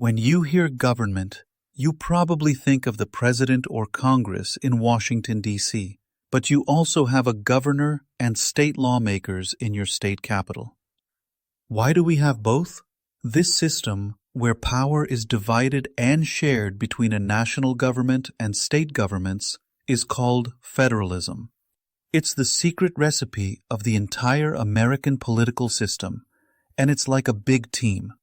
When you hear government, you probably think of the President or Congress in Washington, D.C., but you also have a governor and state lawmakers in your state capital. Why do we have both? This system, where power is divided and shared between a national government and state governments, is called federalism. It's the secret recipe of the entire American political system, and it's like a big team.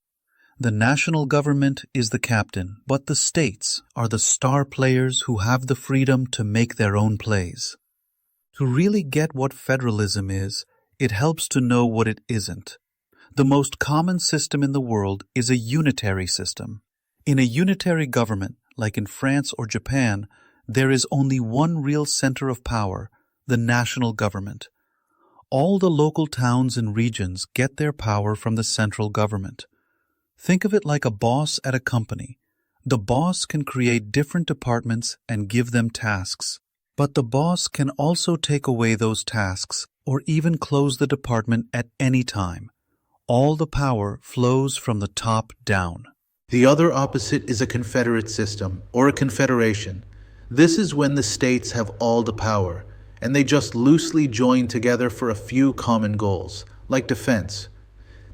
The national government is the captain, but the states are the star players who have the freedom to make their own plays. To really get what federalism is, it helps to know what it isn't. The most common system in the world is a unitary system. In a unitary government, like in France or Japan, there is only one real center of power, the national government. All the local towns and regions get their power from the central government. Think of it like a boss at a company. The boss can create different departments and give them tasks. But the boss can also take away those tasks or even close the department at any time. All the power flows from the top down. The other opposite is a confederate system, or a confederation. This is when the states have all the power, and they just loosely join together for a few common goals, like defense.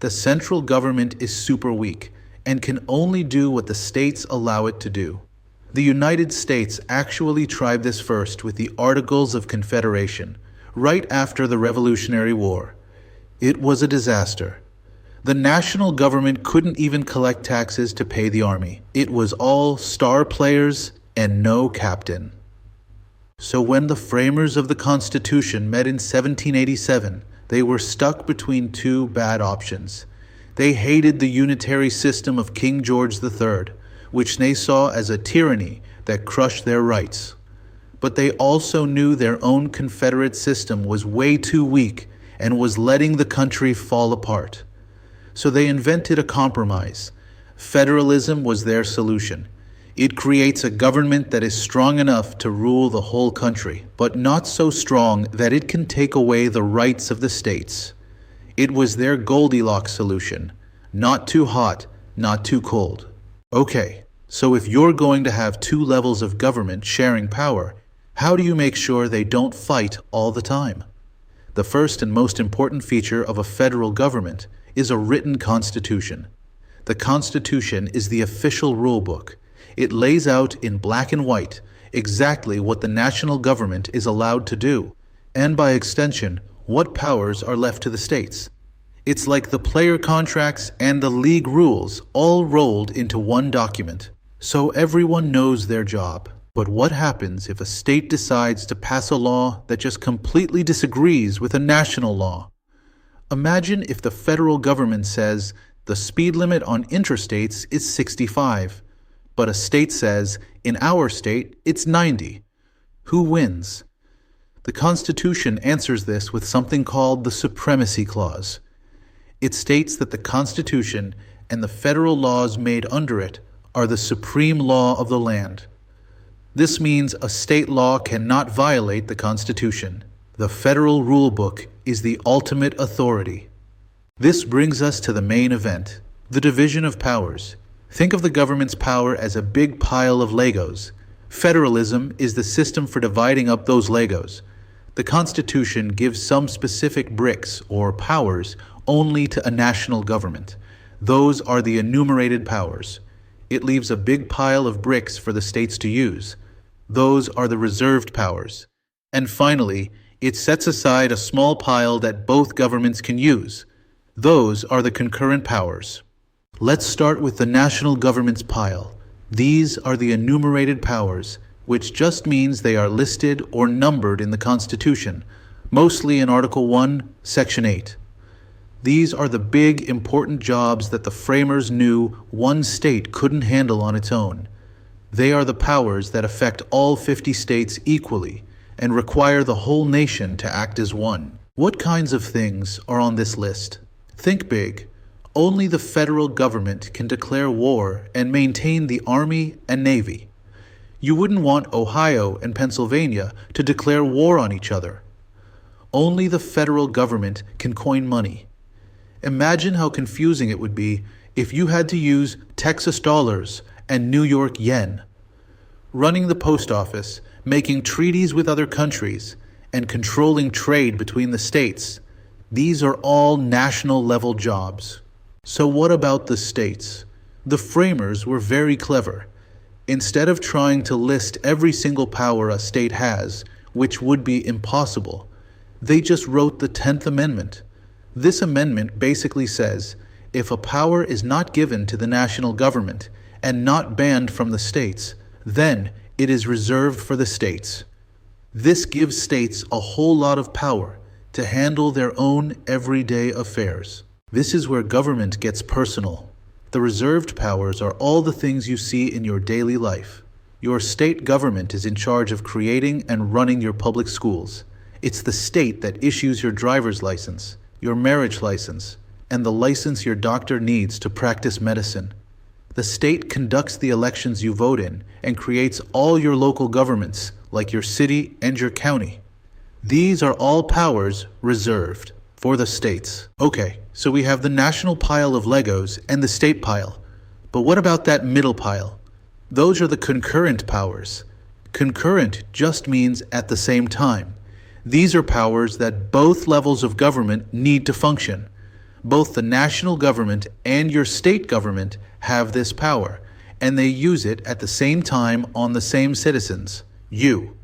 The central government is super weak, and can only do what the states allow it to do. The United States actually tried this first with the Articles of Confederation, right after the Revolutionary War. It was a disaster. The national government couldn't even collect taxes to pay the army. It was all star players and no captain. So when the framers of the Constitution met in 1787, they were stuck between two bad options. They hated the unitary system of King George III, which they saw as a tyranny that crushed their rights. But they also knew their own confederate system was way too weak and was letting the country fall apart. So they invented a compromise. Federalism was their solution. It creates a government that is strong enough to rule the whole country, but not so strong that it can take away the rights of the states. It was their Goldilocks solution. Not too hot, not too cold. Okay, so if you're going to have two levels of government sharing power, how do you make sure they don't fight all the time? The first and most important feature of a federal government is a written constitution. The Constitution is the official rule book. It lays out in black and white exactly what the national government is allowed to do, and by extension, what powers are left to the states. It's like the player contracts and the league rules all rolled into one document, so everyone knows their job. But what happens if a state decides to pass a law that just completely disagrees with a national law? Imagine if the federal government says the speed limit on interstates is 65, but a state says, in our state, it's 90. Who wins? The Constitution answers this with something called the Supremacy Clause. It states that the Constitution and the federal laws made under it are the supreme law of the land. This means a state law cannot violate the Constitution. The federal rule book is the ultimate authority. This brings us to the main event, the division of powers. Think of the government's power as a big pile of Legos. Federalism is the system for dividing up those Legos. The Constitution gives some specific bricks or powers only to a national government. Those are the enumerated powers. It leaves a big pile of bricks for the states to use. Those are the reserved powers. And finally, it sets aside a small pile that both governments can use. Those are the concurrent powers. Let's start with the national government's pile. These are the enumerated powers, which just means they are listed or numbered in the Constitution, mostly in Article 1, Section 8. These are the big, important jobs that the framers knew one state couldn't handle on its own. They are the powers that affect all 50 states equally and require the whole nation to act as one. What kinds of things are on this list? Think big. Only the federal government can declare war and maintain the Army and Navy. You wouldn't want Ohio and Pennsylvania to declare war on each other. Only the federal government can coin money. Imagine how confusing it would be if you had to use Texas dollars and New York yen. Running the post office, making treaties with other countries, and controlling trade between the states, these are all national-level jobs. So what about the states? The framers were very clever. Instead of trying to list every single power a state has, which would be impossible, they just wrote the 10th Amendment. This amendment basically says, if a power is not given to the national government and not banned from the states, then it is reserved for the states. This gives states a whole lot of power to handle their own everyday affairs. This is where government gets personal. The reserved powers are all the things you see in your daily life. Your state government is in charge of creating and running your public schools. It's the state that issues your driver's license, your marriage license, and the license your doctor needs to practice medicine. The state conducts the elections you vote in and creates all your local governments, like your city and your county. These are all powers reserved for the states. Okay, so we have the national pile of Legos and the state pile. But what about that middle pile? Those are the concurrent powers. Concurrent just means at the same time. These are powers that both levels of government need to function. Both the national government and your state government have this power, and they use it at the same time on the same citizens, you.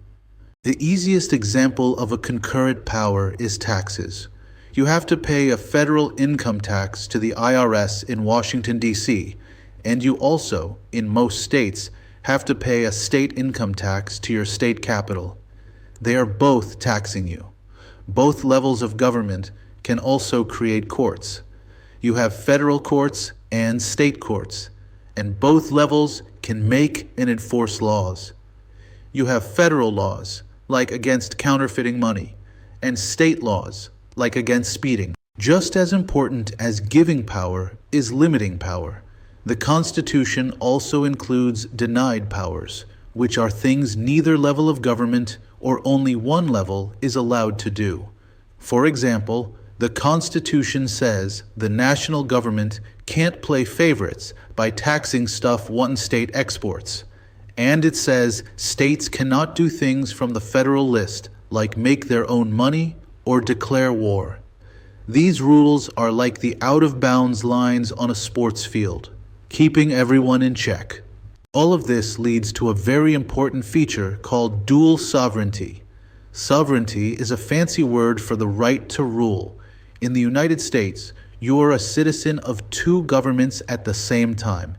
The easiest example of a concurrent power is taxes. You have to pay a federal income tax to the IRS in Washington, D.C., and you also, in most states, have to pay a state income tax to your state capital. They are both taxing you. Both levels of government can also create courts. You have federal courts and state courts, and both levels can make and enforce laws. You have federal laws, like against counterfeiting money, and state laws, like against speeding. Just as important as giving power is limiting power. The Constitution also includes denied powers, which are things neither level of government or only one level is allowed to do. For example, the Constitution says the national government can't play favorites by taxing stuff one state exports. And it says states cannot do things from the federal list, like make their own money or declare war. These rules are like the out-of-bounds lines on a sports field, keeping everyone in check. All of this leads to a very important feature called dual sovereignty. Sovereignty is a fancy word for the right to rule. In the United States, you are a citizen of two governments at the same time.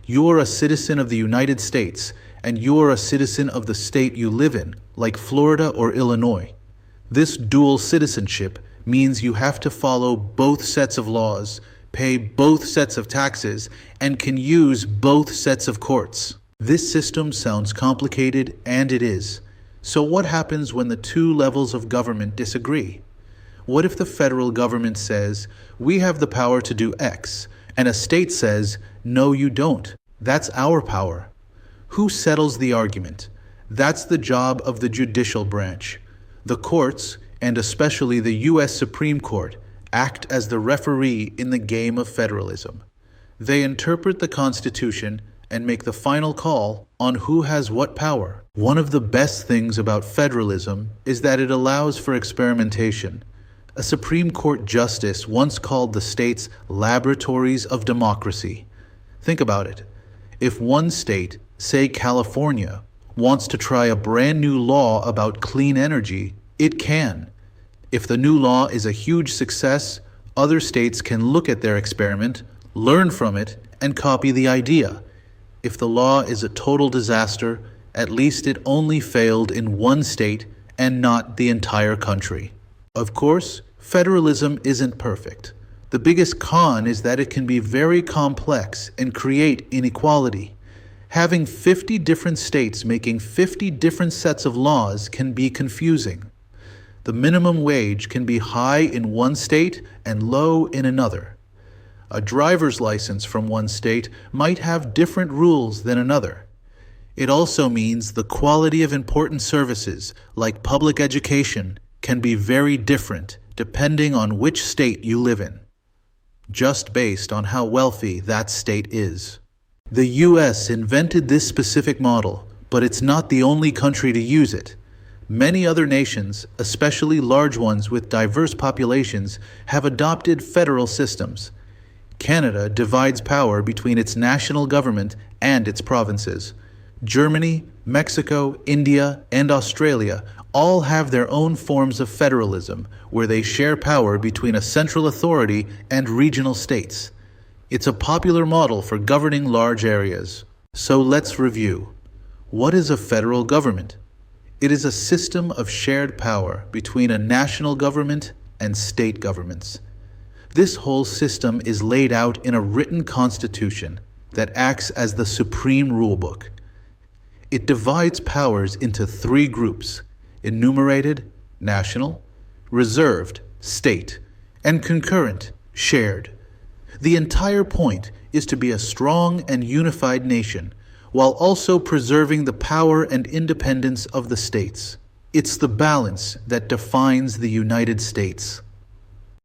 You are a citizen of the United States, and you are a citizen of the state you live in, like Florida or Illinois. This dual citizenship means you have to follow both sets of laws, pay both sets of taxes, and can use both sets of courts. This system sounds complicated, and it is. So what happens when the two levels of government disagree? What if the federal government says, we have the power to do X, and a state says, no, you don't. That's our power. Who settles the argument? That's the job of the judicial branch. The courts, and especially the U.S. Supreme Court, act as the referee in the game of federalism. They interpret the Constitution and make the final call on who has what power. One of the best things about federalism is that it allows for experimentation. A Supreme Court justice once called the states laboratories of democracy. Think about it. If one state, say California, wants to try a brand new law about clean energy, it can. If the new law is a huge success, other states can look at their experiment, learn from it, and copy the idea. If the law is a total disaster, at least it only failed in one state and not the entire country. Of course, federalism isn't perfect. The biggest con is that it can be very complex and create inequality. Having 50 different states making 50 different sets of laws can be confusing. The minimum wage can be high in one state and low in another. A driver's license from one state might have different rules than another. It also means the quality of important services, like public education, can be very different depending on which state you live in. just based on how wealthy that state is. The US invented this specific model, but it's not the only country to use it. Many other nations, especially large ones with diverse populations, have adopted federal systems. Canada divides power between its national government and its provinces. Germany, Mexico, India, and Australia all have their own forms of federalism, where they share power between a central authority and regional states. It's a popular model for governing large areas. So let's review. What is a federal government? It is a system of shared power between a national government and state governments. This whole system is laid out in a written constitution that acts as the supreme rulebook. It divides powers into three groups: enumerated, national; reserved, state; and concurrent, shared. The entire point is to be a strong and unified nation, while also preserving the power and independence of the states. It's the balance that defines the United States.